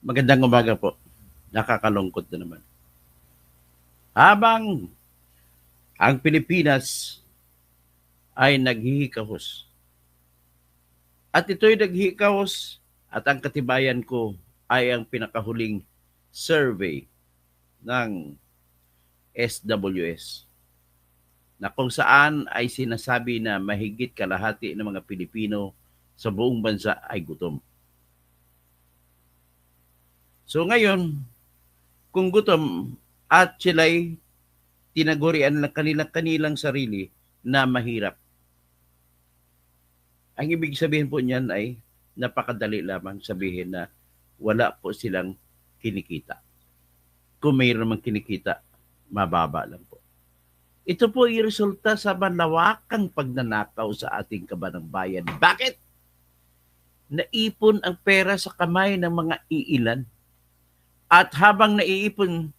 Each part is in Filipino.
Magandang umaga po. Nakakalungkot na naman. Habang ang Pilipinas ay naghihikahos. At ito'y naghihikahos at ang katibayan ko ay ang pinakahuling survey ng SWS na kung saan ay sinasabi na mahigit kalahati ng mga Pilipino sa buong bansa ay gutom. So ngayon, kung gutom at sila'y tinagurian ng kanilang sarili na mahirap. Ang ibig sabihin po niyan ay napakadali lamang sabihin na wala po silang kinikita. Kung mayroon namang kinikita, mababa lang po. Ito po ay resulta sa malawakang pagnanakaw sa ating kabanang bayan. Bakit? Naipon ang pera sa kamay ng mga iilan. At habang naiipon,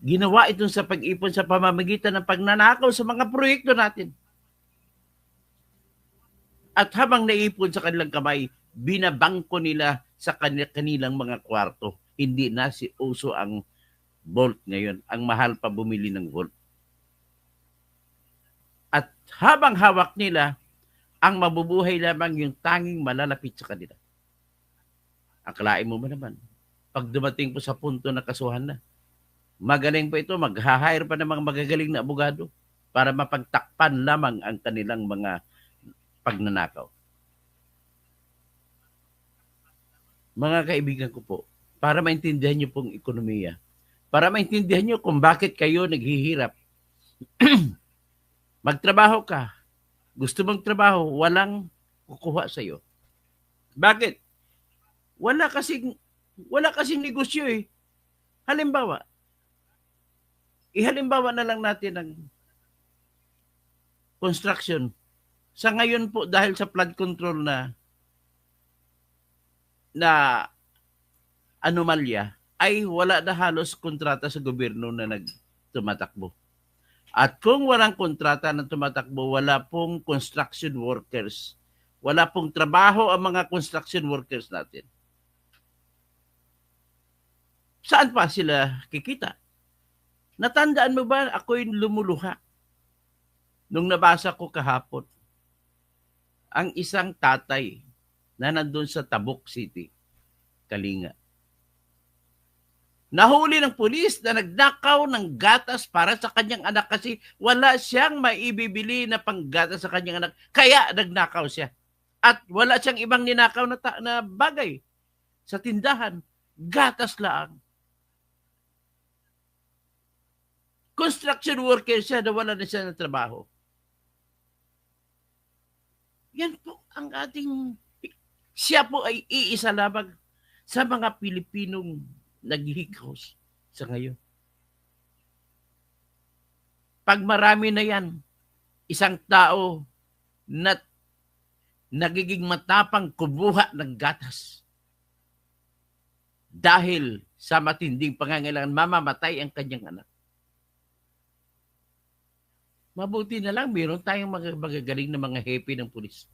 ginawa ito sa pag-ipon sa pamamagitan ng pagnanakaw sa mga proyekto natin. At habang naiipon sa kanilang kamay, binabangko nila sa kanilang mga kwarto. Hindi na si uso ang Volt ngayon. Ang mahal pa bumili ng Volt. At habang hawak nila, ang mabubuhay lamang yung tanging malalapit sa kanila. Akalain mo ba naman, pag dumating po sa punto na kasuhan na, magaling pa ito, mag-hire pa ng mga magagaling na abogado para mapagtakpan lamang ang kanilang mga pagnanakaw. Mga kaibigan ko po, para maintindihan niyo pong ekonomiya, para maintindihan niyo kung bakit kayo naghihirap, magtrabaho ka, gusto mong trabaho, walang kukuha sa iyo. Bakit? Wala kasing negosyo eh. Halimbawa, ihalimbawa na lang natin ang construction. Sa ngayon po, dahil sa flood control na anomalya, ay wala na halos kontrata sa gobyerno na nagtumatakbo. At kung walang kontrata na tumatakbo, wala pong construction workers. Wala pong trabaho ang mga construction workers natin. Saan pa sila kikita? Natandaan mo ba ako'y lumuluha nung nabasa ko kahapon ang isang tatay na nandun sa Tabuk City, Kalinga. Nahuli ng pulis na nagnakaw ng gatas para sa kanyang anak kasi wala siyang maibibili na panggatas sa kanyang anak. Kaya nagnakaw siya. At wala siyang ibang ninakaw na bagay sa tindahan. Gatas lang. Construction worker siya na wala na siya ng trabaho. Yan po ang ating, siya po ay iisa lamang sa mga Pilipinong naghihikos sa ngayon. Pag marami na yan, isang tao na nagiging matapang kumuha ng gatas dahil sa matinding pangangailangan, mamamatay ang kanyang anak. Mabuti na lang, mayroon tayong magagaling na mga hepe ng pulis.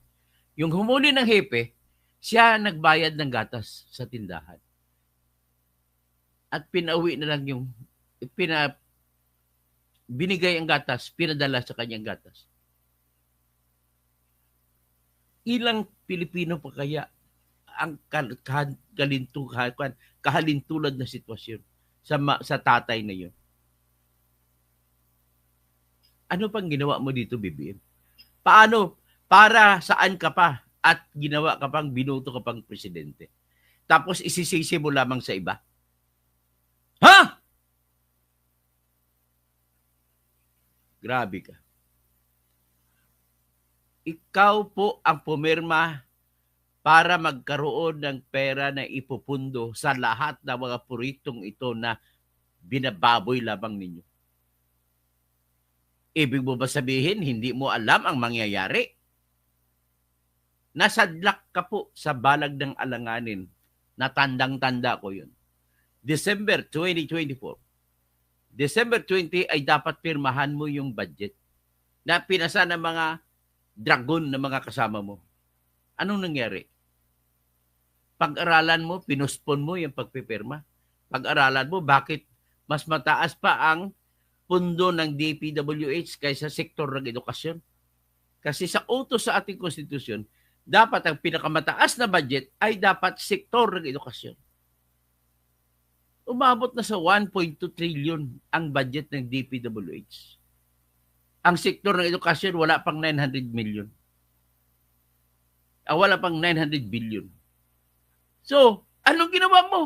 Yung humuli ng hepe, siya nagbayad ng gatas sa tindahan. At pinauwi na lang yung, binigay ang gatas, pinadala sa kanyang gatas. Ilang Pilipino pa kaya ang kahalintulad na sitwasyon sa tatay na yun? Ano pang ginawa mo dito, BBM? Paano? Para saan ka pa? At ginawa ka pang, binuto ka pang presidente. Tapos isisisi mo lamang sa iba? Ha? Grabe ka. Ikaw po ang pumirma para magkaroon ng pera na ipupundo sa lahat ng mga proyektong ito na binababoy lamang ninyo. Ibig mo ba sabihin, hindi mo alam ang mangyayari? Nasadlak ka po sa balag ng alanganin. Natandang-tanda ko yun. December 2024. December 20 ay dapat pirmahan mo yung budget na pinasa ng mga dragon na mga kasama mo. Anong nangyari? Pag-aralan mo, pinuspon mo yung pagpipirma. Pag-aralan mo, bakit mas mataas pa ang pundo ng DPWH kaysa sektor ng edukasyon. Kasi sa utos sa ating konstitusyon, dapat ang pinakamataas na budget ay dapat sektor ng edukasyon. Umabot na sa 1.2 trillion ang budget ng DPWH. Ang sektor ng edukasyon wala pang 900 million. Wala pang 900 billion. So, anong ginawa mo?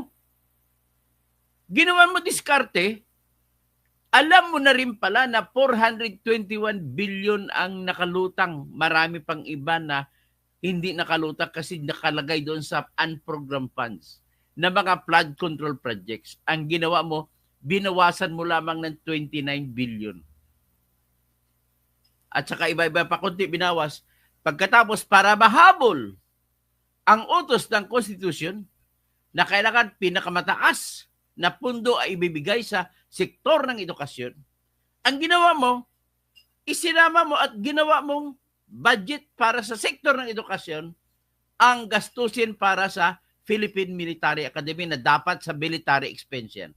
Ginawa mo diskarte. Alam mo na rin pala na 421 billion ang nakalutang. Marami pang iba na hindi nakalutang kasi nakalagay doon sa unprogrammed funds na mga flood control projects. Ang ginawa mo, binawasan mo lamang ng 29 billion. At saka iba-iba pa konti binawas. Pagkatapos, para mahabol ang utos ng konstitusyon na kailangan pinakamataas na pundo ay ibibigay sa sektor ng edukasyon, ang ginawa mo, isinama mo at ginawa mong budget para sa sektor ng edukasyon ang gastusin para sa Philippine Military Academy na dapat sa military expense yan.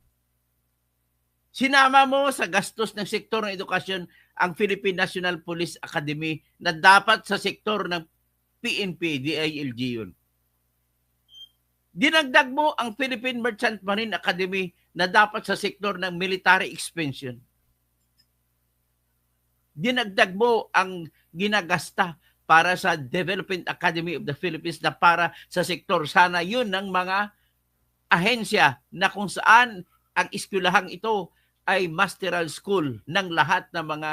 Sinama mo sa gastos ng sektor ng edukasyon ang Philippine National Police Academy na dapat sa sektor ng PNP, DILG yun. Dinagdag mo ang Philippine Merchant Marine Academy na dapat sa sektor ng military expense yun. Dinagdag mo ang ginagasta para sa Development Academy of the Philippines na para sa sektor. Sana yun ng mga ahensya na kung saan ang eskwelahang ito ay masteral school ng lahat ng mga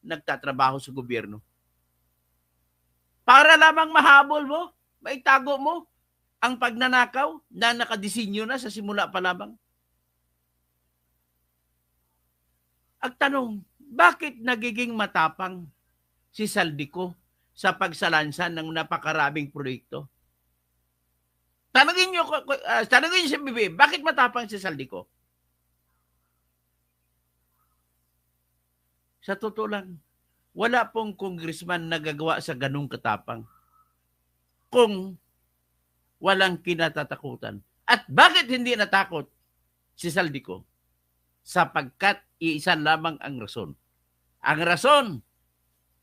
nagtatrabaho sa gobyerno. Para lamang mahabol mo, maitago mo ang pagnanakaw na nakadesinyo na sa simula pa lamang. Ang tanong, bakit nagiging matapang si Saldico sa pagsalansan ng napakaraming proyekto? Tanungin niyo si BBM, bakit matapang si Saldico? Sa totoo lang, wala pong congressman na gagawa sa ganung katapang kung walang kinatatakutan. At bakit hindi natakot si Saldico? Sapagkat iisa lamang ang rason. Ang rason,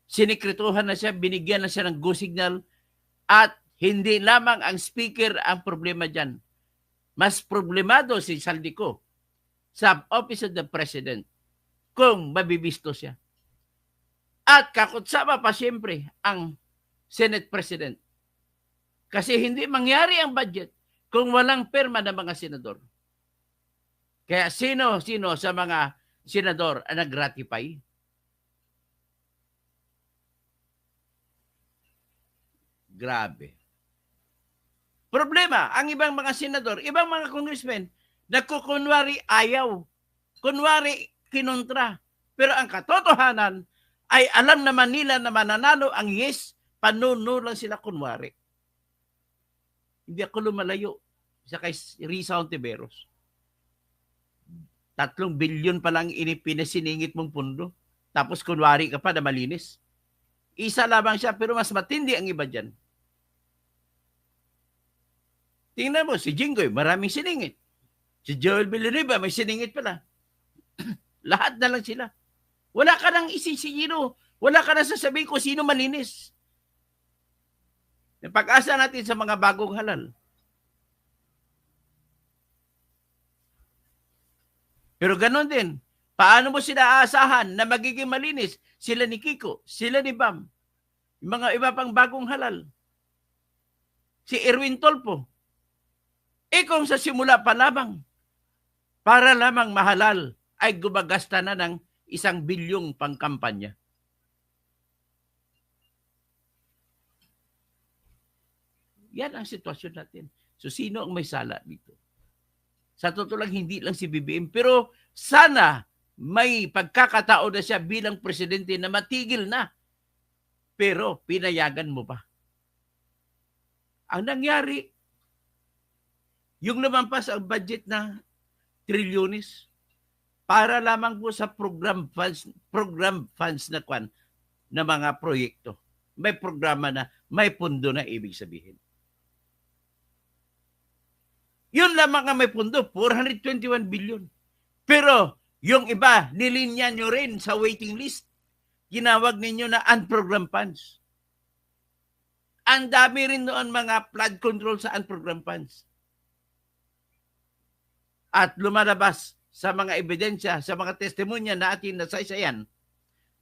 sinikrituhan na siya, binigyan na siya ng go signal at hindi lamang ang speaker ang problema dyan. Mas problemado si Saldico sa Office of the President kung mabibisto siya. At kakutsaba pa siyempre ang Senate President. Kasi hindi mangyari ang budget kung walang perma ng mga senador. Kaya sino sa mga senador ang nag-ratify? Grabe. Problema, ang ibang mga senador, ibang mga congressmen, nagkukunwari ayaw. Kunwari kinontra. Pero ang katotohanan ay alam naman nila na mananalo ang yes, panuno lang sila kunwari. Hindi ako lumalayo sa kay Risa Ontiveros. 3 bilyon pa lang pinasiningit mong pundo. Tapos kunwari ka pa na malinis. Isa lamang siya pero mas matindi ang iba dyan. Tingnan mo, si Jinggoy, maraming siningit. Si Joel Villanueva, may siningit pala. Lahat na lang sila. Wala ka nang isisino. Wala ka nang sasabihin kung sino malinis. Yung pag-asa natin sa mga bagong halal. Pero ganoon din, paano mo sila aasahan na magiging malinis? Sila ni Kiko, sila ni Bam, yung mga iba pang bagong halal. Si Erwin Tolpo. Kung sa simula pa lamang, para lamang mahalal, ay gumagasta na ng 1 bilyong pangkampanya. Yan ang sitwasyon natin. So, sino ang may sala dito? Sa totoo lang, hindi lang si BBM. Pero sana may pagkakataon na siya bilang presidente na matigil na. Pero pinayagan mo pa. Ang nangyari, yung lumampas ang budget na trilyones para lamang po sa program funds na kwan na mga proyekto. May programa na, may pundo na ibig sabihin. Yun lamang ang may pundo, 421 billion. Pero yung iba, nilinya nyo rin sa waiting list. Ginawag ninyo na unprogrammed funds. Ang dami rin noon mga flood control sa unprogrammed funds. At lumalabas sa mga ebidensya, sa mga testimonya na atin na saysayan,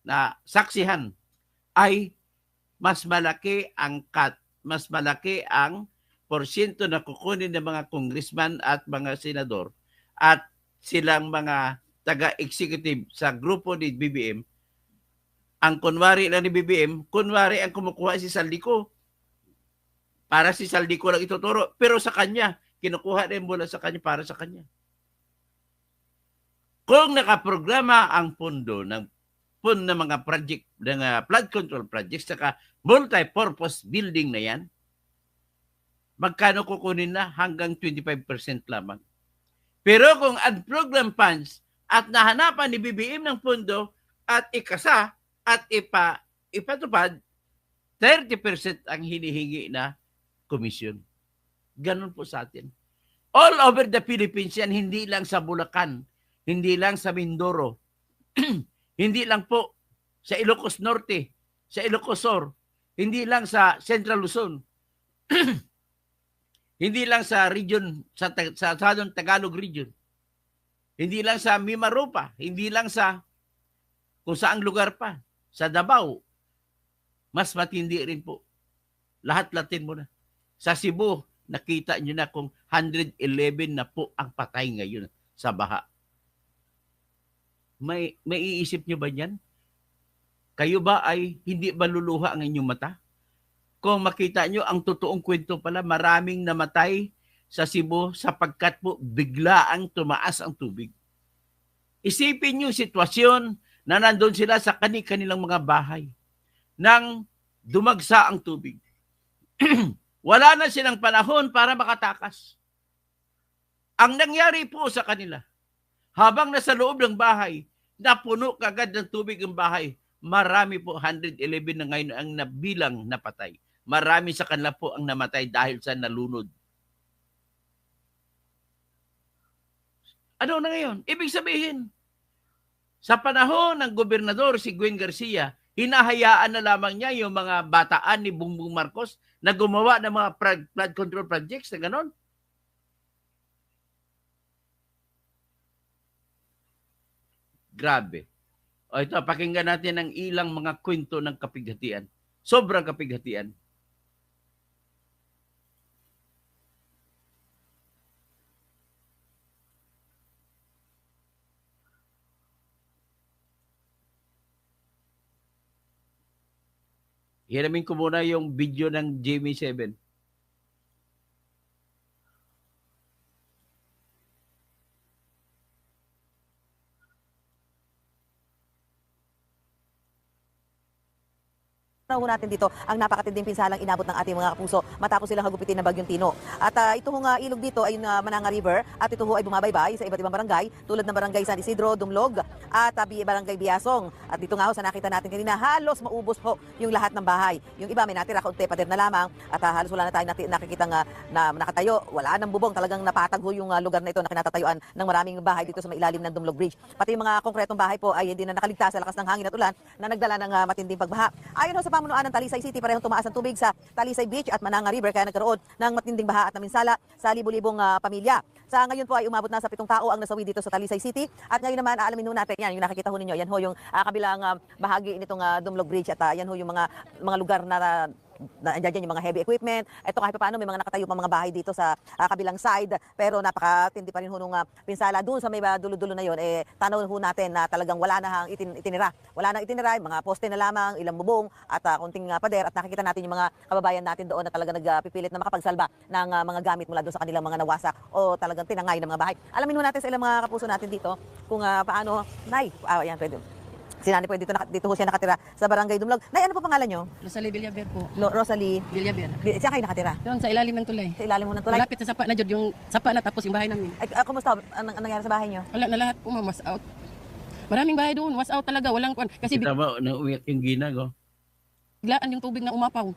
na saksihan, ay mas malaki ang porsyento na kukunin ng mga congressman at mga senador at silang mga taga-executive sa grupo ni BBM. Ang kunwari lang ni BBM, kunwari ang kumukuha si Saldico. Para si Saldico lang ituturo. Pero sa kanya, kinukuha rin mula sa kanya para sa kanya. Kung nakaprograma ang pondo ng mga project, ng flood control projects, saka multi-purpose building na yan, magkano kukunin na? Hanggang 25% lamang. Pero kung unprogrammed funds at nahanapan ni BBM ng pondo at ikasa at ipatupad, 30% ang hinihingi na komisyon. Ganun po sa atin. All over the Philippines yan, hindi lang sa Bulacan, hindi lang sa Mindoro, hindi lang po sa Ilocos Norte, sa Ilocos Sur, hindi lang sa Central Luzon, hindi lang sa region, sa Southern Tagalog region, hindi lang sa Mimaropa, hindi lang sa kung saang lugar pa, sa Davao, mas matindi rin po. Lahat-latin mo na. Sa Cebu, nakita nyo na kung 111 na po ang patay ngayon sa baha. May iisip nyo ba yan? Kayo ba ay hindi maluluha ang inyong mata? Kung makita nyo, ang totoong kwento pala, maraming namatay sa Cebu sapagkat po biglaang tumaas ang tubig. Isipin nyo sitwasyon na nandun sila sa kanilang mga bahay nang dumagsa ang tubig. Wala na silang panahon para makatakas. Ang nangyari po sa kanila, habang nasa loob ng bahay, napuno kagad ng tubig ang bahay. Marami po, 111 na ngayon ang nabilang napatay. Marami sa kanila po ang namatay dahil sa nalunod. Ano na ngayon? Ibig sabihin, sa panahon ng gobernador si Gwen Garcia, hinahayaan na lamang niya yung mga bataan ni Bongbong Marcos na gumawa ng mga flood control projects na ganon. Grabe. O ito, pakinggan natin ang ilang mga kwento ng kapighatian. Sobrang kapighatian. Hiramin ko muna yung video ng Jamie 7. Natin dito ang napakatinding pinsalang inabot ng ating mga kapuso matapos silang hagupitin ng Bagyong Tino. At ito hong ilog dito ay Mananga River at ito ho ay bumabaybay sa iba't ibang barangay tulad ng barangay San Isidro, Dumlog at barangay Biasong. At dito nga ho sa nakita natin kanina halos maubos ho yung lahat ng bahay. Yung iba may natira kaunti pader na lamang at halos wala na tayong nakikitang na nakatayo. Wala nang bubong, talagang napatag ho yung lugar na ito na kinatatayuan ng maraming bahay dito sa mailalim ng Dumlog Bridge. Pati yung mga konkretong bahay po ay hindi na nakaligtas sa lakas ng hangin at ulan na nagdala ng matinding pagbaha. Ayon ho sa pamunuan ng Talisay City, parehong tumaas ang tubig sa Talisay Beach at Mananga River kaya nagkaroon ng matinding baha at naminsala sa libu-libong pamilya. Sa ngayon po ay umabot na sa 7 tao ang nasawi dito sa Talisay City at ngayon naman aalamin ho natin yan, yung nakikita ho ninyo, yan ho yung kabilang bahagi nitong Dumlog Bridge at yan ho yung mga lugar na andyan yung mga heavy equipment. Ito kahit paano may mga nakatayo pa mga bahay dito sa kabilang side pero napakatindi pa rin ho nung pinsala doon sa may dulo-dulo na yon. Tanaw ho natin na talagang wala na hang itinira. Wala nang itinira, mga poste na lamang, ilang bubong at konting pader at nakikita natin yung mga kababayan natin doon na talaga nagpipilit na makapagsalba ng mga gamit mula doon sa kanilang mga nawasak o talagang tinangay ng mga bahay. Alamin ho natin sa ilang mga kapuso natin dito kung paano, Nay, yan pwede. Si Nanay po dito ho siya nakatira sa Barangay Dumlog. Nay, ano po pangalan nyo? Rosalie Villaver po. Rosalie Villaver. Siya kayo nakatira? Doon sa ilalim ng tulay. Sa ilalim mo ng tulay? Malapit sa sapa na Jud, yung sapa na tapos yung bahay namin. Ay, kumusta? Anong nangyari sa bahay nyo? Wala na lahat po, was out. Maraming bahay doon, was out talaga. Walang kuwan. Kasi Kita mo, nauwiyak yung ginag, oh. biglaan yung tubig na umapaw.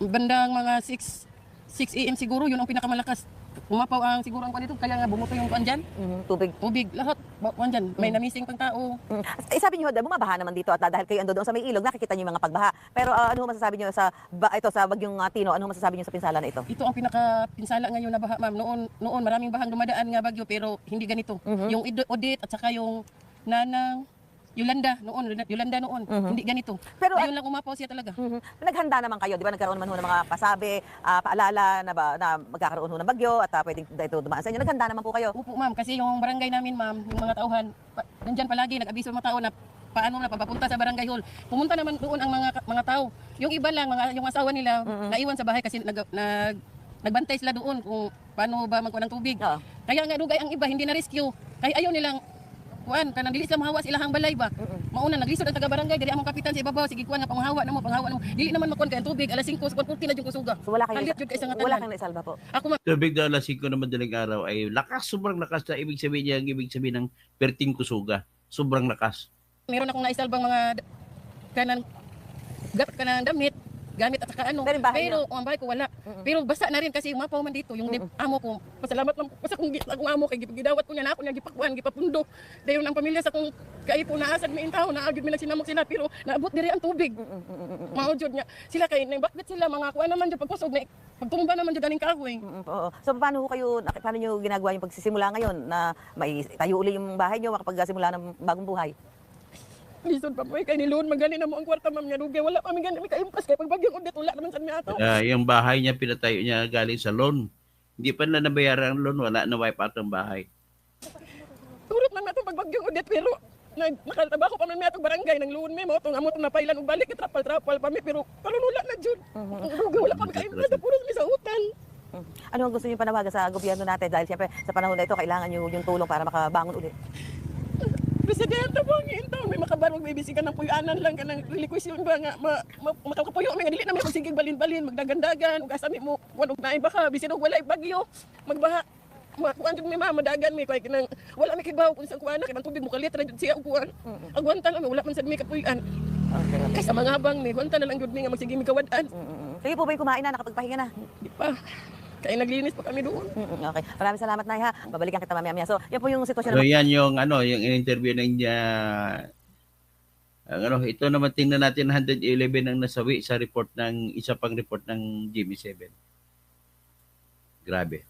Bandang mga 6 6 AM siguro, yun ang pinakamalakas. Umapaw ang siguro ang kwan dito, kaya nga bumuto yung kwan dyan. Tubig. Tubig, lahat. Kwan dyan, may namising pang tao. Sabi niyo, bumabaha naman dito at dahil kayo ando doon sa may ilog, nakikita niyo yung mga pagbaha. Pero ano masasabi niyo ito sa bagyong Tino, ano masasabi niyo sa pinsala na ito? Ito ang pinakapinsala ngayon na baha, ma'am. Noon maraming bahang dumadaan nga bagyo, pero hindi ganito. Yung Odette at saka yung Nanang, Yolanda noon, hindi ganito. Pero ngayon lang umapaw siya talaga. Naghanda naman kayo, di ba? Nagkaroon naman ho ng mga pasabi, paalala na magkakaroon ho ng bagyo at pwedeng ito dumaan sa inyo. Naghanda naman po kayo. Opo, ma'am, kasi yung barangay namin, ma'am, yung mga tauhan, nandyan palagi, nag-abiso mga tao na paano na papapunta sa barangay hall. Pumunta naman doon ang mga tao. Yung iba lang, yung asawa nila, naiwan sa bahay kasi nagbantay sila doon kung paano ba magkuha ng tubig. Kaya nga dugay ang iba, hindi na rescue. Kaya ayaw nilang kanang dili sila mahawa sila hang balay ba. Mauna naglisod ang taga barangay diri among kapitan sa ibabaw sige kuan nga panghawa namo. Dili naman makuan kay ang tubig alas 5 sa 40 na jud kusuga. So wala kayong wala kang naisalba po. Ako Tubig daw alas 5 na madaling araw ay lakas, sobrang lakas na ibig sabihin ng perting kusuga. Sobrang lakas. meron akong naisalbang mga kanang damit gamit at saka ano. Pero ang bahay ko wala. Pero basa na rin kasi umapaw man dito yung amo ko. Pasalamat lang sa akong amo kay gidawat ko niya na ako niya gipakuan gipapundo. Dayon ang pamilya sa akong kaipo na asad mi intaw na agud mi nagsinamok sila pero naabot diri ang tubig. Mao jud niya. Sila kay bakit sila mga kuan naman jud pagkusog na pagtumba naman jud aning kahoy. Oo. So paano niyo ginagawa yung pagsisimula ngayon na may tayo uli yung bahay niyo makapagsimula ng bagong buhay? Lisod pa po kay niluon magani na mo ang kwarta ma'am niya dugay wala pa mi gani kaimpas kay pagbagyong Odette wala naman sa mi ato. Yung bahay niya pinatayo niya galing sa loan. Hindi pa na nabayaran ang loan, wala na wipe out ang bahay. Turot man atong pagbagyong Odette pero nakatrabaho pa man mi atong barangay nang luon mi mo tong amo tong napailan og balik trapal pa mi pero palunula na jud. Dugay wala pa mi kaimpas na puro mi sa utan. Ano ang gusto niyo panawagan sa gobyerno natin dahil siyempre sa panahon na ito kailangan niyo yung tulong para makabangon ulit? Presidente po ang intaw may makabarog may bisigan ng puyanan lang kanang requisition ba nga makakapuyo may dili na may magsigig balin-balin magdagan-dagan ug asami mo wanog naay baka bisin og walay bagyo magbaha kuan jud mi mama dagan mi kay kinang wala mi kibaw kun sa kuan kinang tubig mo kalit ra jud siya og kuan agwanta lang wala man sad mi kapuyan kay sa mga habang mi gwanta na lang jud mi nga magsige mi kawad-an. Kayo po ba yung kumain na nakapagpahinga na? Di pa kaya naglinis pa kami doon. Okay. Maraming salamat, Nay, ha. Babalikan kita mamaya-maya. So, yan po yung sitwasyon. So yan yung yung in-interview ng ito naman tingnan natin 111 ang nasawi sa report ng isa pang report ng GMA7. Grabe.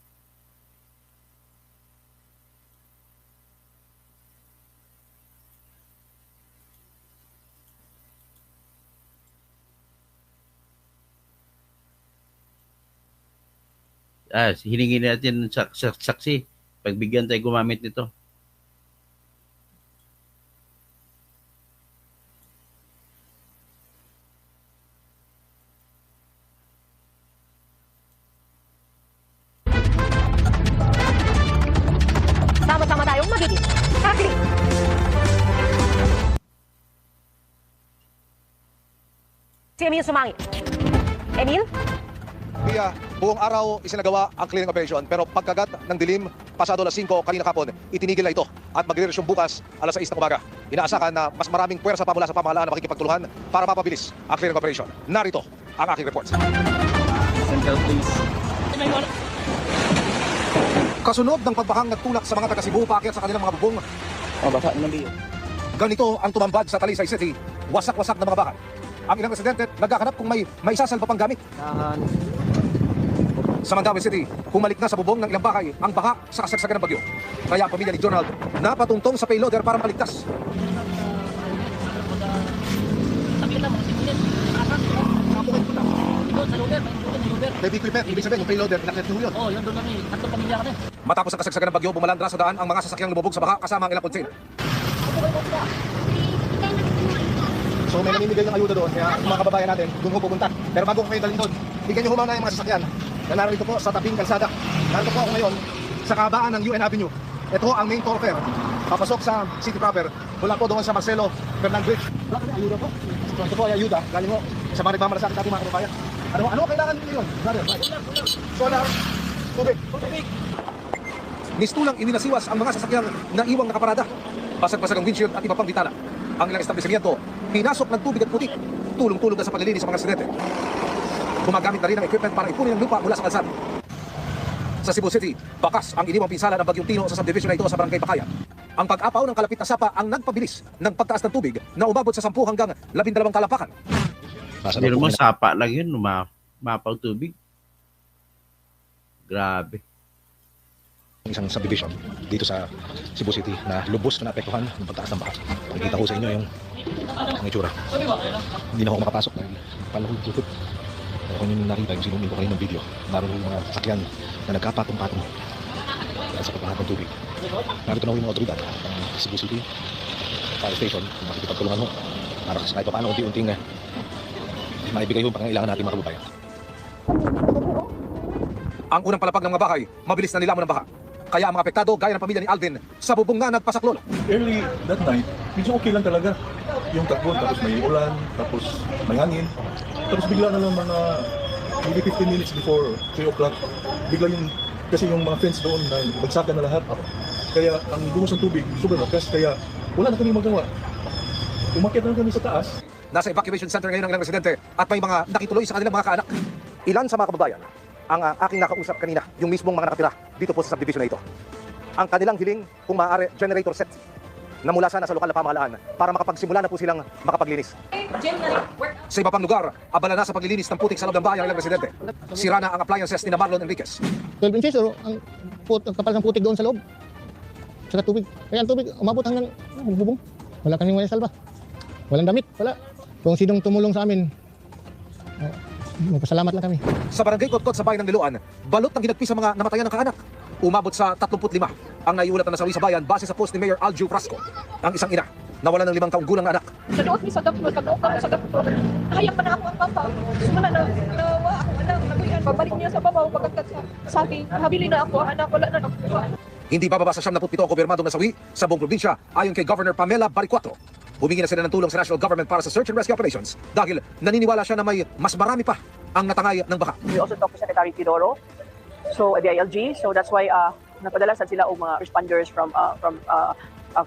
Hiningi natin saksi. Pagbigyan tayo gumamit nito. Sama-sama tayong magiging happy. Si Emil sumangit. Emil? Kaya buong araw isinagawa ang clearing operation pero pagkagat ng dilim pasado alas 5 kanina kapon, itinigil na ito at magre-resume bukas alas 6 ng umaga. Inaasahan na mas maraming puwersa pa mula sa pamahalaan na makikipagtulungan para mapabilis ang clearing operation. Narito ang aking report. Kasunod ng pagbahang nagtulak sa mga taga Cebu paakyat sa kanilang mga bubong, ganito ang tumambad sa Talisay City, wasak-wasak na mga bahay. Ang ilang residente naghahanap kung may isasalba pang gamit. Sa Mandaue City, humalik na sa bubong ng ilang bahay ang baha sa kasagsagan ng bagyo. Kaya ang pamilya ni Donald napatuntong sa payloader para maligtas. Heavy equipment, ibig sabihin yung payloader, pinakit nyo yun. Oo, yun doon kami, tatlong pamilya kami. Matapos ang kasagsagan ng bagyo, bumalandra sa daan ang mga sasakyang lumubog sa baha kasama ang ilang konsin. So may namimigay ng ayuda doon, kaya mga kababayan natin, doon ko pupunta. Pero bago ko kayo dalhin doon, bigyan nyo humana yung mga sasakyan na narito po sa tabing kalsada. Narito po ako ngayon sa kabaan ng UN Avenue. Ito ang main thoroughfare. Papasok sa city proper. Mula po doon sa Marcelo Fernand Bridge. Wala kami ayuda po. So ito po ay ayuda. Galing mo sa mga nagmamalasakit natin mga kababayan. Ano kailangan nyo yun? Solar. Tubig. Mistulang ininasiwas ang mga sasakyang na iwang nakaparada. Basag-basag ang windshield at iba pang bitala. Ang ilang establishmento, pinasok ng tubig at putik. Tulong-tulong na sa paglilinis sa mga residente. Gumagamit na rin ng equipment para ipunin ang lupa mula sa kalsada. Sa Cebu City, bakas ang iniwang pinsala ng Bagyong Tino sa subdivision na ito sa Barangay Pakayan. Ang pag-apaw ng kalapit na sapa ang nagpabilis ng pagtaas ng tubig na umabot sa 10 hanggang 12 kalapakan. Pero mo, sapa lang yun, mapaw tubig. Grabe. Isang subdivision dito sa Cebu City na lubos na naapektuhan ng pagtaas ng baha. Nakikita ko sa inyo yung ang itsura. Hindi na ako makapasok dahil palahul-tutut. Pero kung yung nakita, yung sinumin ko kayo ng video, naroon yung mga sasakyan na nagkapatong-patong dahil sa pagbaha ng tubig. Narito na ko yung mga otoridad ng Cebu City Fire Station kung makikipagtulungan mo para sa kahit paano unti-unting maibigay yung pangangailangan natin mga kababayan. Ang unang palapag ng mga bahay, mabilis na nilamon ng baha. Kaya ang mga apektado, gaya ng pamilya ni Alvin, sa bubong na nagpasaklolo. Early that night, medyo okay lang talaga. Yung takbo, tapos may ulan, tapos may hangin. Tapos bigla na lang mga maybe 15 minutes before 3 o'clock, bigla yung, kasi yung mga fence doon na bagsakan na lahat. Kaya ang buhos ng tubig, sobrang lakas, kaya wala na kami magawa. Umakyat na kami sa taas. Nasa evacuation center ngayon ang ilang residente at may mga nakituloy sa kanilang mga kaanak. Ilan sa mga kababayan ang aking nakausap kanina, yung mismong mga nakatira dito po sa subdivision na ito. Ang kanilang hiling, kung maaari, generator set na mula sana sa lokal na pamahalaan para makapagsimula na po silang makapaglinis. Sa iba pang lugar, abala na sa paglilinis ng putik sa loob ng bahay ang ilang residente. Sira na ang appliances ni Marlon Enriquez. 12 inches, ang kapal ng putik doon sa loob. Saka tubig. Kaya ang tubig, umabot hanggang bubong. Wala kaming may salba. Walang damit, wala. Kung sinong tumulong sa amin, magpasalamat lang kami. Sa barangay Kotkot sa bayan ng Liloan, balot ng ginagpi sa mga namatayan ng kaanak. Umabot sa 35 ang naiulat na nasawi sa bayan base sa post ni Mayor Alju Frasco. Ang isang ina, nawalan ng 5 taong gulang na anak. Sa doon, sa daplo, sa daplo. Hayang pa na ako ang papa. Sumala na, nawa ako, anak, naguyan. Pabalik niya sa babaw, pagkat sabi, habili na ako, anak, wala na nakuha. Hindi bababa sa 77 ang kumpirmadong nasawi sa buong probinsya ayon kay Governor Pamela Baricuatro. Humingi na sila ng tulong sa national government para sa search and rescue operations dahil naniniwala siya na may mas marami pa ang natangay ng baha. We also talked to Secretary Tidoro, so DILG, so that's why napadala sad sila og mga responders from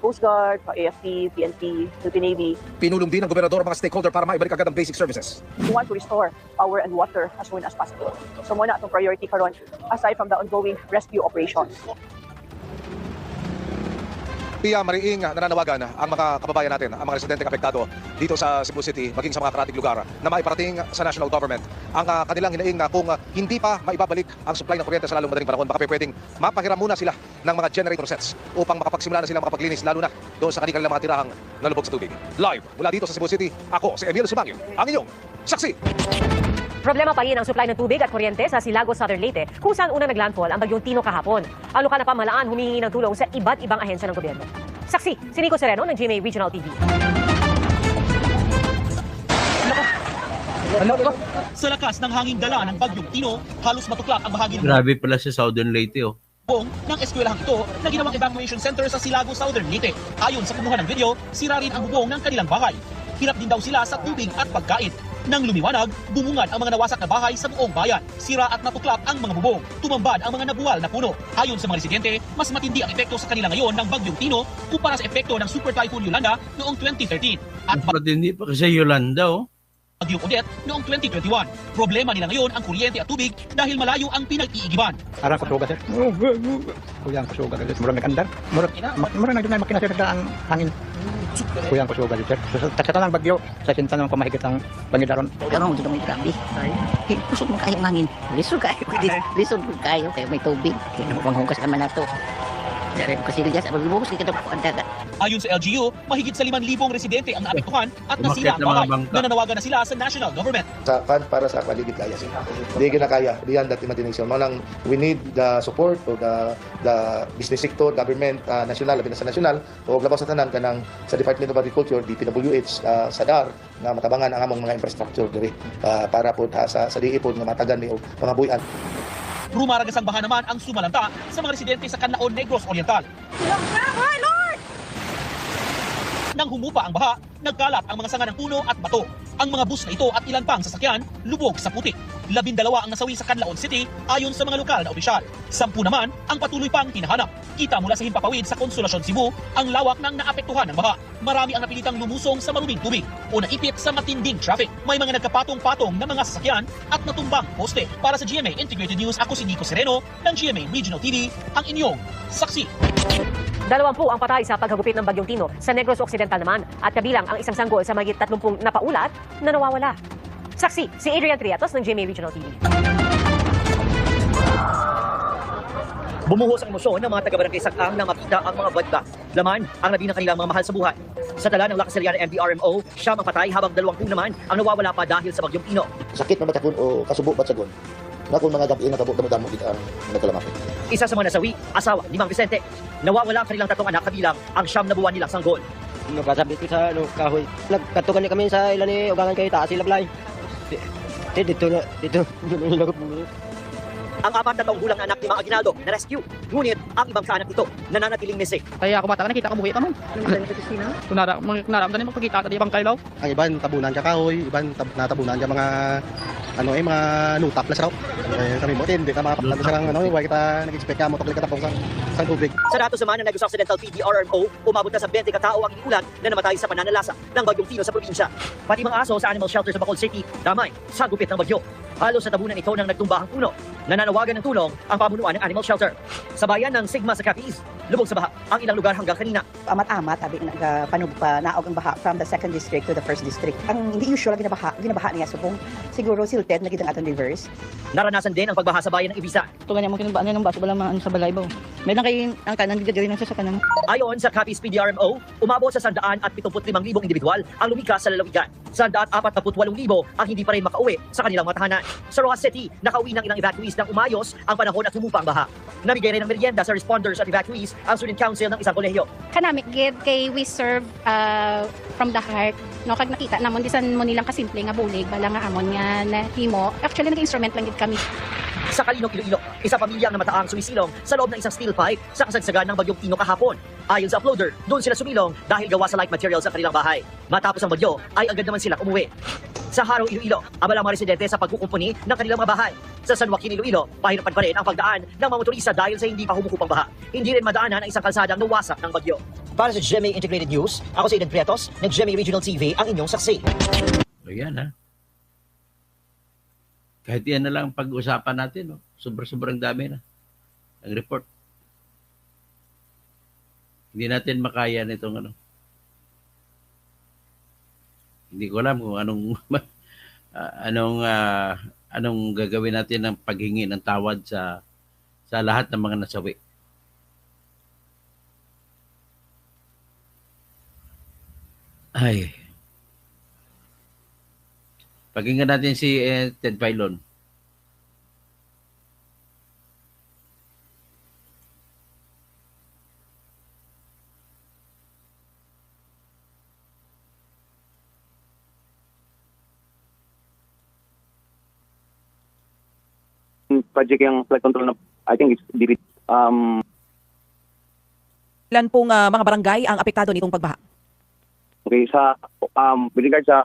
Coast Guard, AFP, PNP, Philippine Navy. Pinulong din ng gobernador ang mga stakeholder para maibalik agad ang basic services. We want to restore power and water as soon as possible. So muna itong priority karon aside from the ongoing rescue operations. Pia mariing nananawagan ang mga kababayan natin, ang mga residenteng apektado dito sa Cebu City, maging sa mga karatig lugar na maiparating sa national government ang kanilang hinaing na kung hindi pa maibabalik ang supply ng kuryente sa lalong madaling panahon, baka pwedeng mapahiram muna sila ng mga generator sets upang makapagsimula na sila makapaglinis lalo na doon sa kanilang mga tirahang nalubog sa tubig. Live mula dito sa Cebu City, ako si Emil Sumangil, ang inyong saksi. Problema pa rin ang supply ng tubig at kuryente sa Silagos, Southern Leyte, kung saan unang naglandfall ang Bagyong Tino kahapon. Ang lokal na pamahalaan humihingi ng tulong sa iba't ibang ahensya ng gobyerno. Saksi, si Nico Sereno ng GMA Regional TV. Sa lakas ng hanging dala ng Bagyong Tino, halos matuklak ang bahagi ng Grabe pala sa Southern Leyte, oh. bubong ng eskwelahang ito na ginawang evacuation center sa Silagos, Southern Leyte. Ayon sa kumuha ng video, sira rin ang bubong ng kanilang bahay. Hirap din daw sila sa tubig at pagkain. Nang lumiwanag, bumungad ang mga nawasak na bahay sa buong bayan. Sira at natuklap ang mga bubong. Tumambad ang mga nabuwal na puno. Ayon sa mga residente, mas matindi ang epekto sa kanila ngayon ng Bagyong Tino kumpara sa epekto ng Super Typhoon Yolanda noong 2013 at Matindi pa kasi Yolanda, oh. Bagyong Odette noong 2021. Problema nila ngayon ang kuryente at tubig dahil malayo ang pinag-iigiban. Arang kusuga, sir. Kuyang kusuga, sir. Murang nagandar. Murang nagdunay makina, sir, ang hangin. Kuyang kusuga, sir. Sa lang bagyo, sa sinta naman kumahigit ang bangidaron. Ganun, dito may grabe. Kusog mo kayo ang hangin. Lisod kayo. Lisod kayo. Kaya may tubig. Kaya manghugas naman na ito. Dari kasilya sa pagbubus kita po ang dagat. Ayon sa LGU, mahigit sa 5,000 residente ang naapektuhan at Umakyat nasira ang ng mga bahay. bangka. Nananawagan na sila sa national government. Sa para sa paligid kaya sila. Hindi kaya beyond that imagination. Malang we need the support of the business sector, government, national, labi na sa national, o labas sa tanan kanang sa Department of Agriculture, DPWH, sa DAR na matabangan ang among mga infrastructure diri para po sa diipon nga matagan ni mga buyan. Rumaragas ang baha naman ang sumalanta sa mga residente sa Canlaon, Negros Oriental. Nang humupa ang baha, nagkalat ang mga sanga ng puno at bato. Ang mga bus na ito at ilan pang sasakyan lubog sa putik. 12 ang nasawi sa Canlaon City ayon sa mga lokal na opisyal. 10 naman ang patuloy pang hinahanap. Kita mula sa himpapawid sa Consolacion, Cebu ang lawak ng naapektuhan ng baha. Marami ang napilitang lumusong sa maruming tubig o naipit sa matinding traffic. May mga nagkapatong-patong na mga sasakyan at natumbang poste. Para sa GMA Integrated News, ako si Nico Sereno ng GMA Regional TV, ang inyong saksi. 20 ang patay sa paghagupit ng Bagyong Tino sa Negros Occidental naman at kabilang ang isang sanggol sa mahigit 30 napaulat na nawawala. Saksi, si Adrian Triatos ng GMA Regional TV. Bumuhos ang emosyon ng mga taga-barangay Sakang na makita ang mga badbak. Laman ang labi ng kanilang mga mahal sa buhay. Sa tala ng Lakasariana MDRMO, siya ang patay habang 20 naman ang nawawala pa dahil sa Bagyong Tino. Sakit na batakon o kasubo batsagon. Na kung mga gabi na damo kita ang nagkalamaki. Isa sa mga nasawi, asawa ni Mang Vicente. Nawawala ang kanilang 3 anak kabilang ang 9 na buwan nilang sanggol. Nagkasabit ko sa kahoy. Nagkatukan ni kami sa ilan ni ugangan kayo taas sila blay. Dito. Ang 4 na taong gulang anak ni Mang Aguinaldo na rescue. Ngunit ang ibang sa anak nito nananatiling missing. Kaya ako bata nakita ko buhay ka man. Naramdaman mo pagkita sa ibang kailaw. Ang iban tabunan ka kahoy, iban natabunan ka mga mga lutak na sa kami mo hindi ka makapagpapalala sa wala kita nag-expect ka mo tukli ka tapong sa tubig. Sa datos naman ng Negros Occidental PDRMO, umabot na sa 20 katao ang iniulat na namatay sa pananalasa ng Bagyong Tino sa probinsya. Pati mga aso sa animal shelter sa Bacolod City, damay sa gupit ng bagyo. Halos sa tabunan ito ng nagtumbahang puno. Nananawagan ng tulong ang pamunuan ng animal shelter. Sa bayan ng Sigma sa Capiz, lubog sa baha ang ilang lugar hanggang kanina. Amat-amat, sabi panog pa naog ang baha from the 2nd district to the 1st district. Ang hindi usual ginabaha niya subong. Siguro silted na gitang aton rivers. Naranasan din ang pagbaha sa bayan ng Ibiza. Tungan niya mo kinabaan ng baso bala man sa balay ba. May lang kay ang kanan gidiri nang sa kanan. Ayon sa Capiz PDRMO, umabot sa 175,000 individual ang lumikas sa lalawigan. 148,000 ang hindi pa rin makauwi sa kanilang mga tahanan. Sa Rojas City, nakauwi ng ilang evacuees ng umayos ang panahon at humupa ang baha. Nabigay rin ng merienda sa responders at evacuees ang Student Council ng isang kolehiyo. Kanamik gid kay we serve from the heart. No, kag nakita namon bisan mo nilang kasimple nga bulig bala nga amon nga nahimo. Actually nag-instrument lang gid kami. Sa Kalinog, Iloilo, isa pamilya ang namataang sumisilong sa loob ng isang steel pipe sa kasagsagan ng Bagyong Tino kahapon. Ayon sa uploader, doon sila sumilong dahil gawa sa light material sa kanilang bahay. Matapos ang bagyo, ay agad naman silang umuwi. Sa Haro, Iloilo, abala mga residente sa pagkukumpuni ng kanilang mga bahay. Sa San Joaquin, Iloilo, pahirapan pa rin ang pagdaan ng mga motorista dahil sa hindi pa humukupang baha. Hindi rin madaanan ang isang kalsadang nawasak ng bagyo. Para sa GMA Integrated News, ako si Eden Prietos ng GMA Regional TV, ang inyong saksi. Ayan ha. Kahit yan na lang pag-usapan natin, no? Sobrang dami na ang report. Hindi natin makaya nitong ano. Hindi ko alam kung anong gagawin natin ng paghingi ng tawad sa lahat ng mga nasawi. Ay. Pakinggan natin si Ted Filon. Project yung flood control na I think it's Ilan pong mga barangay ang apektado nitong pagbaha? okay sa with regard sa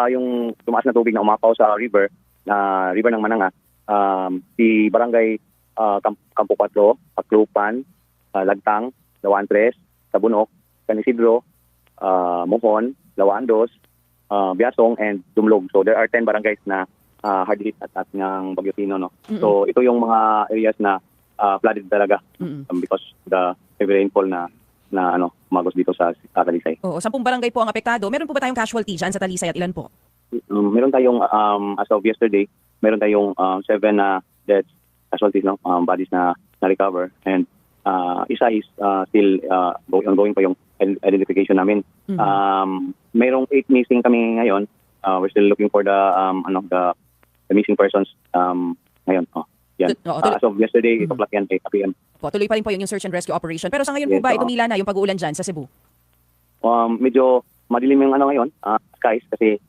yung tumaas na tubig na umapaw sa river ng Mananga, si Barangay Campo 4, Aklupan, Lagtang, Lawaan 3, Tabunok, San Isidro, Mohon, Lawaan 2, Biasong and Dumlog. So there are 10 barangays na hard hit at ng Bagyo Tino, no. So ito yung mga areas na flooded talaga because the heavy rainfall na umagos dito sa Talisay. Oo, 10 barangay po ang apektado. Meron po ba tayong casualty dyan sa Talisay at ilan po? Meron tayong as of yesterday, meron tayong 7 na deaths, casualties, no, bodies na recover, and isa is still ongoing pa yung identification namin. Merong 8 missing kami ngayon. We're still looking for the missing persons ngayon. Yan. As of yesterday, 8 o'clock yan, 8 p.m. Tuloy pa rin po yung search and rescue operation. Pero sa ngayon po ba, tumila na yung pag-uulan dyan sa Cebu? Medyo madilim yung ngayon, skies, kasi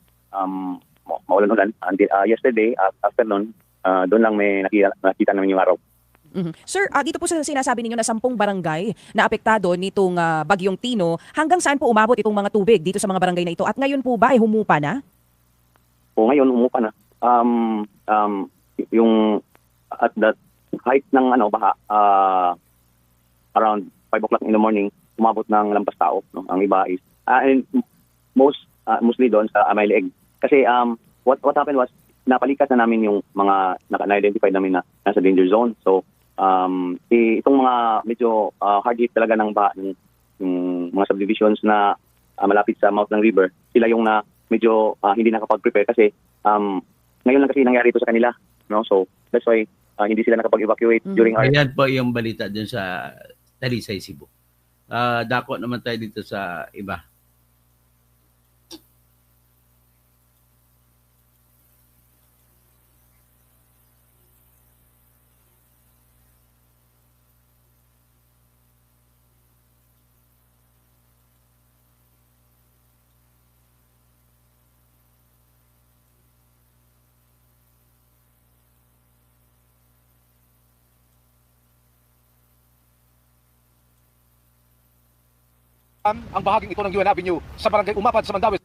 maulan-ulan. Yesterday, afternoon, doon lang may nakita namin yung araw. Sir, dito po sa sinasabi ninyo na 10 barangay na apektado nitong Bagyong Tino, hanggang saan po umabot itong mga tubig dito sa mga barangay na ito? At ngayon po ba ay humupa na? Ngayon humupa na. yung at the height ng baha, around 5 o'clock in the morning, umabot ng lampas tao. No? Ang iba is, and mostly doon sa may leeg. Kasi what happened was, napalikat na namin yung mga na-identify namin na nasa danger zone. So, itong mga medyo hard hit talaga ng baha, yung mga subdivisions na malapit sa mouth ng river, sila yung na medyo hindi nakapag-prepare kasi ngayon lang kasi nangyari ito sa kanila. No? So, that's why hindi sila nakapag-evacuate during our... Ayan po yung balita dun sa Talisay, Cebu. Dako naman tayo dito sa iba. Ang bahaging ito ng UN Avenue sa Barangay Umapad sa Mandaue.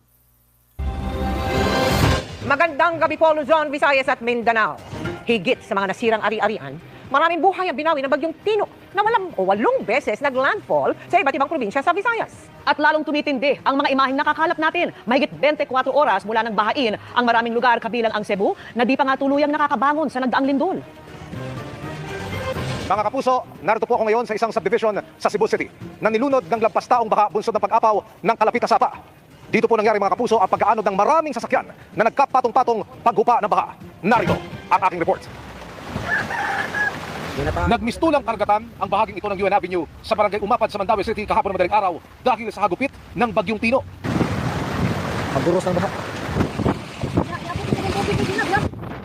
Magandang gabi po, Luzon, Visayas at Mindanao. Higit sa mga nasirang ari-arian, maraming buhay ang binawi ng bagyong Tino na 8 beses naglandfall sa iba't ibang probinsya sa Visayas. At lalong tumitindi ang mga imaheng nakakalap natin. Mahigit 24 oras mula nang bahain ang maraming lugar kabilang ang Cebu na di pa nga tuluyang nakakabangon sa nagdaang lindol. Mga kapuso, narito po ako ngayon sa isang subdivision sa Cebu City na nilunod ng lampas taong baha bunsod ng pag-apaw ng kalapit na sapa. Dito po nangyari mga kapuso ang pag-aanod ng maraming sasakyan na nagkapatong-patong paghupa ng baha. Narito ang aking report. Nagmistulang karagatan ang bahaging ito ng UN Avenue sa Barangay Umapad sa Mandaue City kahapon ng madaling araw dahil sa hagupit ng bagyong Tino. Pagduros ng baha.